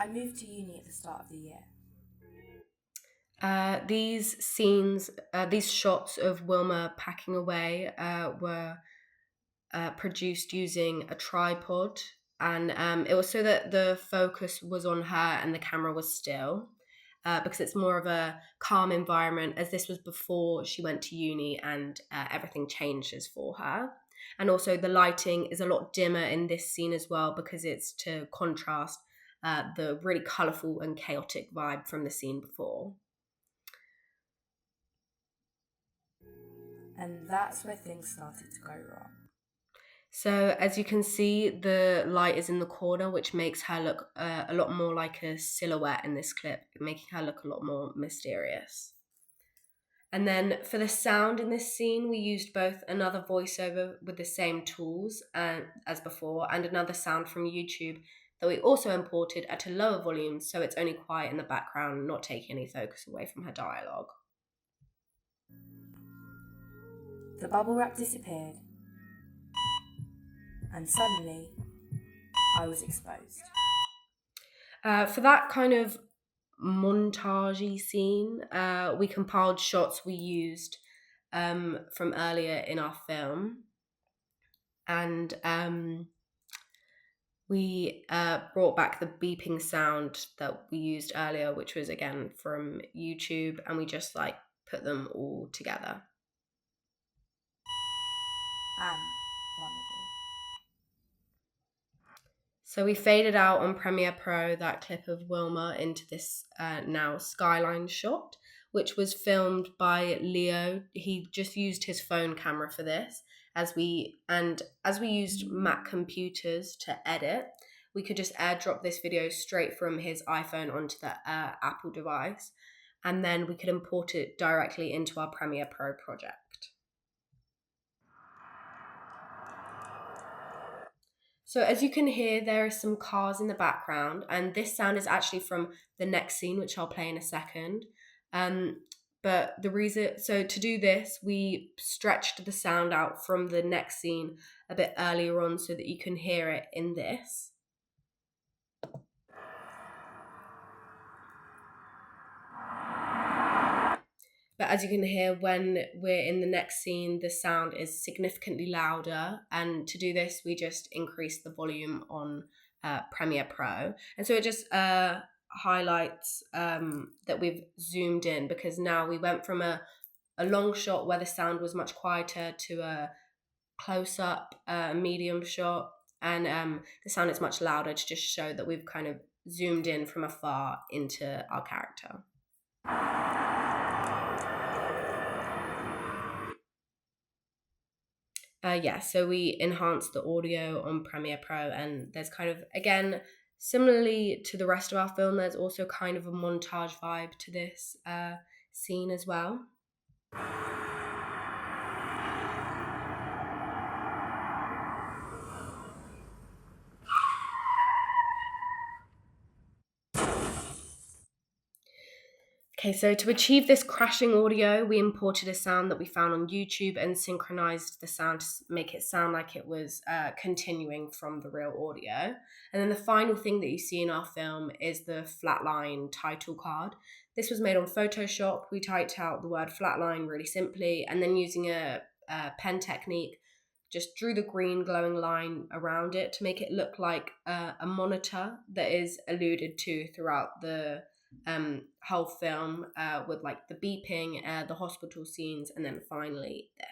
I moved to uni at the start of the year. These shots of Wilma packing away were produced using a tripod, and it was so that the focus was on her and the camera was still, because it's more of a calm environment, as this was before she went to uni and everything changes for her. And also, the lighting is a lot dimmer in this scene as well, because it's to contrast the really colourful and chaotic vibe from the scene before. And that's where things started to go wrong. So as you can see, the light is in the corner, which makes her look a lot more like a silhouette in this clip, making her look a lot more mysterious. And then for the sound in this scene, we used both another voiceover with the same tools as before, and another sound from YouTube that we also imported at a lower volume, so it's only quiet in the background, not taking any focus away from her dialogue. The bubble wrap disappeared, and suddenly I was exposed. For that kind of montagey scene, we compiled shots we used from earlier in our film, and we brought back the beeping sound that we used earlier, which was again from YouTube, and we just put them all together. And vulnerable. So we faded out on Premiere Pro that clip of Wilma into this now skyline shot, which was filmed by Leo. He just used his phone camera for this. As we used Mac computers to edit, we could just airdrop this video straight from his iPhone onto the Apple device, and then we could import it directly into our Premiere Pro project. So as you can hear, there are some cars in the background, and this sound is actually from the next scene, which I'll play in a second. But to do this, we stretched the sound out from the next scene a bit earlier on so that you can hear it in this. But as you can hear, when we're in the next scene, the sound is significantly louder. And to do this, we just increase the volume on Premiere Pro. And so it just highlights that we've zoomed in, because now we went from a long shot where the sound was much quieter to a close-up medium shot. And the sound is much louder, to just show that we've kind of zoomed in from afar into our character. So we enhanced the audio on Premiere Pro, and there's kind of, again, similarly to the rest of our film, there's also kind of a montage vibe to this scene as well. Okay, so to achieve this crashing audio, we imported a sound that we found on YouTube and synchronized the sound to make it sound like it was continuing from the real audio. And then the final thing that you see in our film is the flatline title card. This was made on Photoshop. We typed out the word flatline really simply, and then using a pen technique, just drew the green glowing line around it to make it look like a monitor that is alluded to throughout the whole film, with the beeping, the hospital scenes, and then finally this.